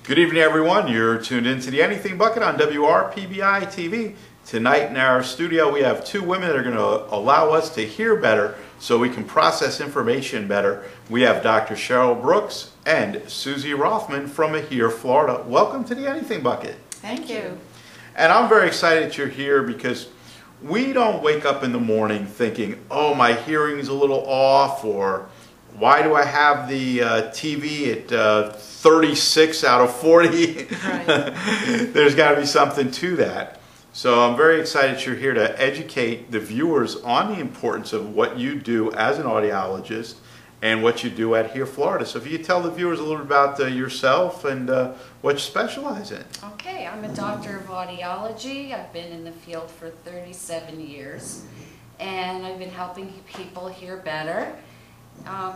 Good evening, everyone. You're tuned into the Anything Bucket on WRPBI TV. Tonight in our studio we have two women that are going to allow us to hear better so we can process information better. We have Dr. Cheryl Brooks and Suzi Rothman from here, Florida. Welcome to the Anything Bucket. Thank you. And I'm very excited that you're here because we don't wake up in the morning thinking, oh, my hearing's a little off, or why do I have the TV at 36 out of 40? Right. There's got to be something to that. So I'm very excited you're here to educate the viewers on the importance of what you do as an audiologist and what you do at here, Florida. So if you could tell the viewers a little bit about yourself and what you specialize in. Okay, I'm a doctor of audiology. I've been in the field for 37 years, and I've been helping people hear better.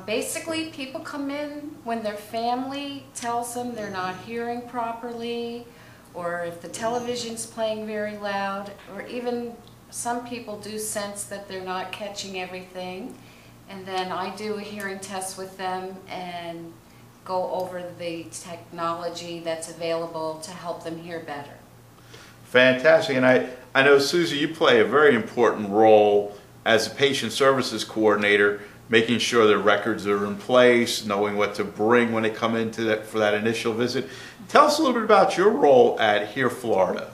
Basically, people come in when their family tells them they're not hearing properly, or if the television's playing very loud, or even some people do sense that they're not catching everything. And then I do a hearing test with them and go over the technology that's available to help them hear better. Fantastic. And I know, Suzi, you play a very important role as a patient services coordinator, making sure the records are in place, knowing what to bring when they come into for that initial visit. Tell us a little bit about your role at here, Florida.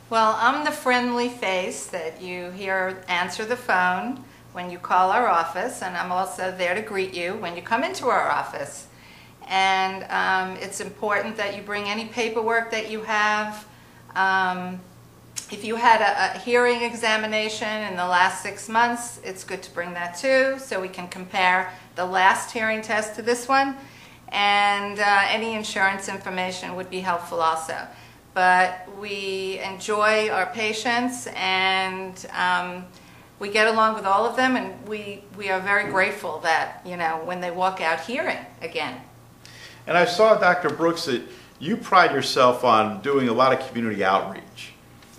Well, I'm the friendly face that you hear answer the phone when you call our office, and I'm also there to greet you when you come into our office. And it's important that you bring any paperwork that you have. If you had a hearing examination in the last 6 months, it's good to bring that too, so we can compare the last hearing test to this one. And any insurance information would be helpful also. But we enjoy our patients, and we get along with all of them, and we are very grateful that, you know, when they walk out hearing again. And I saw, Dr. Brooks, that you pride yourself on doing a lot of community outreach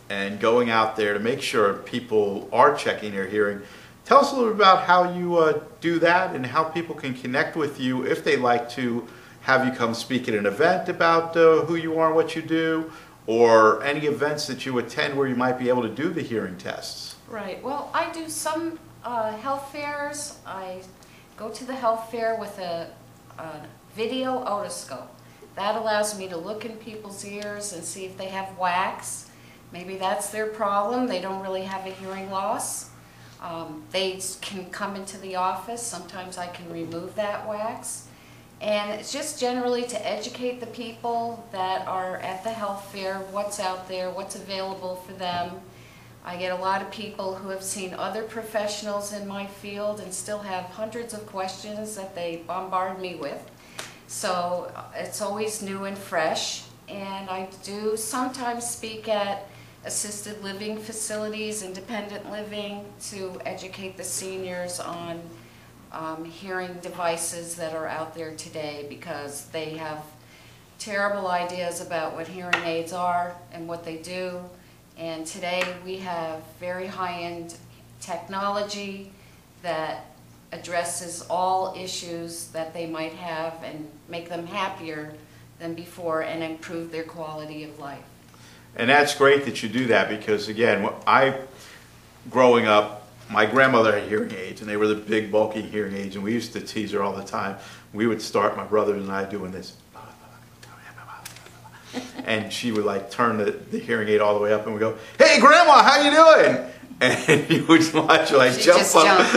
and going out there to make sure people are checking their hearing. Tell us a little bit about how you do that and how people can connect with you if they'd like to have you come speak at an event about who you are and what you do, or any events that you attend where you might be able to do the hearing tests. Right. Well, I do some health fairs. I go to the health fair with a video otoscope. That allows me to look in people's ears and see if they have wax. Maybe that's their problem. They don't really have a hearing loss. They can come into the office. Sometimes I can remove that wax. And it's just generally to educate the people that are at the health fair, what's out there, what's available for them. I get a lot of people who have seen other professionals in my field and still have hundreds of questions that they bombard me with. So it's always new and fresh. And I do sometimes speak at assisted living facilities, independent living, to educate the seniors on hearing devices that are out there today, because they have terrible ideas about what hearing aids are and what they do. And today we have very high-end technology that addresses all issues that they might have and make them happier than before and improve their quality of life. And that's great that you do that, because again, growing up, my grandmother had hearing aids, and they were the big bulky hearing aids, and we used to tease her all the time. We would start, my brother and I, doing this, and she would like turn the hearing aid all the way up, and we go, "Hey Grandma, how you doing?" And you would watch her like jump up,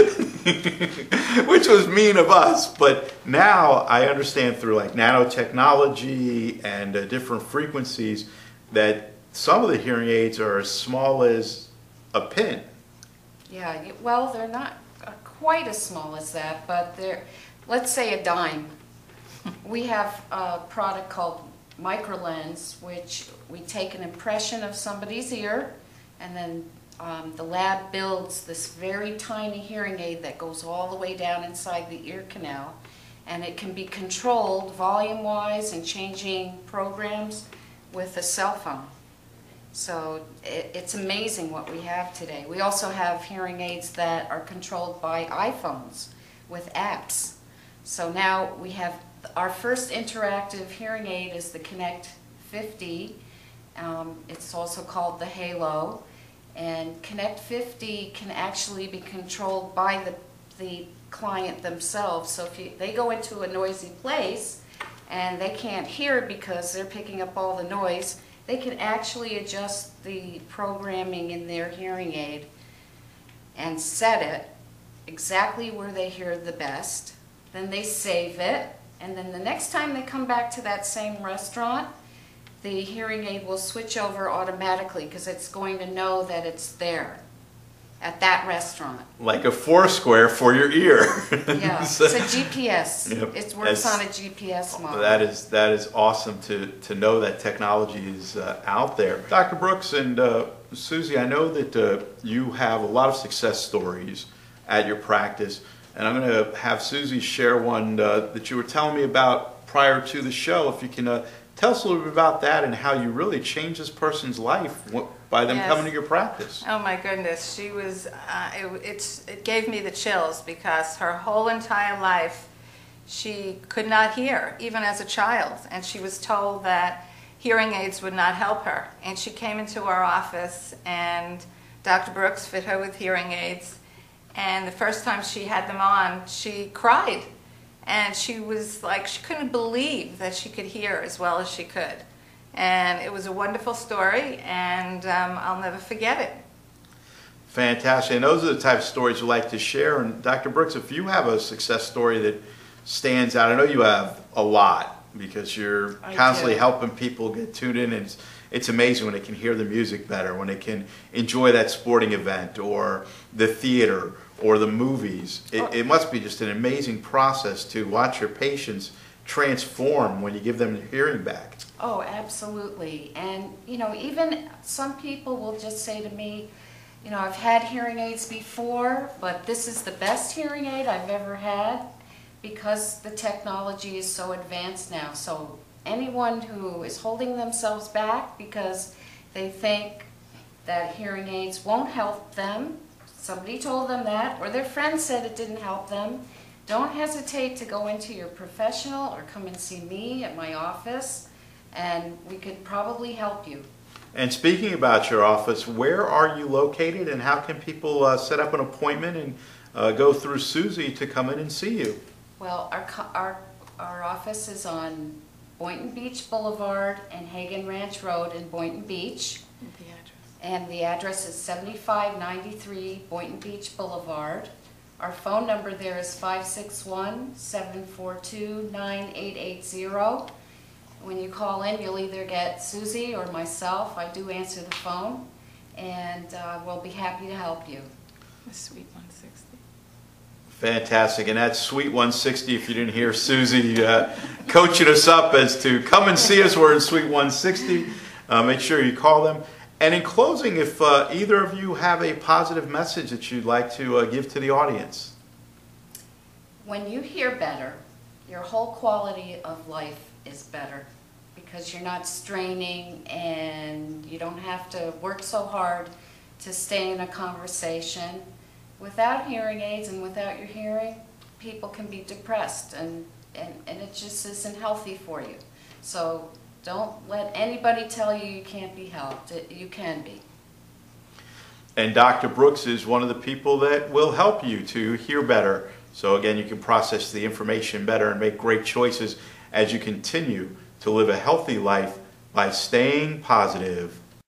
which was mean of us. But now I understand through like nanotechnology and different frequencies that some of the hearing aids are as small as a pin. Yeah, well, they're not quite as small as that, but they're, let's say, a dime. We have a product called microlens, which we take an impression of somebody's ear, and then the lab builds this very tiny hearing aid that goes all the way down inside the ear canal, and it can be controlled volume-wise and changing programs with a cell phone. So it's amazing what we have today. We also have hearing aids that are controlled by iPhones with apps. So now we have our first interactive hearing aid is the Connect 50. It's also called the Halo. And Connect 50 can actually be controlled by the client themselves. So if they go into a noisy place and they can't hear because they're picking up all the noise, they can actually adjust the programming in their hearing aid and set it exactly where they hear the best. Then they save it, and then the next time they come back to that same restaurant, the hearing aid will switch over automatically because it's going to know that it's there at that restaurant. Like a Foursquare for your ear. Yeah, So- it's a GPS. Yep. It works on a GPS model. That is awesome to know that technology is out there. Dr. Brooks and Suzi, I know that you have a lot of success stories at your practice, and I'm going to have Suzi share one that you were telling me about prior to the show. If you can tell us a little bit about that and how you really changed this person's life by them Yes. coming to your practice. Oh my goodness, she was, it gave me the chills because her whole entire life she could not hear, even as a child, and she was told that hearing aids would not help her. And she came into our office and Dr. Brooks fit her with hearing aids, and the first time she had them on, she cried. And she was like, she couldn't believe that she could hear as well as she could. And it was a wonderful story, and I'll never forget it. Fantastic. And those are the type of stories you like to share. And Dr. Brooks, if you have a success story that stands out, I know you have a lot because you're constantly helping people get tuned in. And it's amazing when they can hear the music better, when they can enjoy that sporting event or the theater or the movies. It must be just an amazing process to watch your patients transform when you give them their hearing back. Oh, absolutely. And, you know, even some people will just say to me, you know, I've had hearing aids before, but this is the best hearing aid I've ever had because the technology is so advanced now. So anyone who is holding themselves back because they think that hearing aids won't help them, somebody told them that, or their friend said it didn't help them, don't hesitate to go into your professional or come and see me at my office, and we could probably help you. And speaking about your office, where are you located and how can people set up an appointment and go through Suzi to come in and see you? Well, our office is on Boynton Beach Boulevard and Hagen Ranch Road in Boynton Beach. The address. And the address is 7593 Boynton Beach Boulevard. Our phone number there is 561-742-9880. When you call in, you'll either get Suzi or myself. I do answer the phone, and we'll be happy to help you. The Suite 160. Fantastic. And that's Suite 160, if you didn't hear Suzi coaching us up as to come and see us. We're in Suite 160. Make sure you call them. And in closing, if either of you have a positive message that you'd like to give to the audience. When you hear better, your whole quality of life is better because you're not straining and you don't have to work so hard to stay in a conversation. Without hearing aids and without your hearing, people can be depressed and it just isn't healthy for you. So don't let anybody tell you you can't be helped. You can be. And Dr. Brooks is one of the people that will help you to hear better. So again, you can process the information better and make great choices as you continue to live a healthy life by staying positive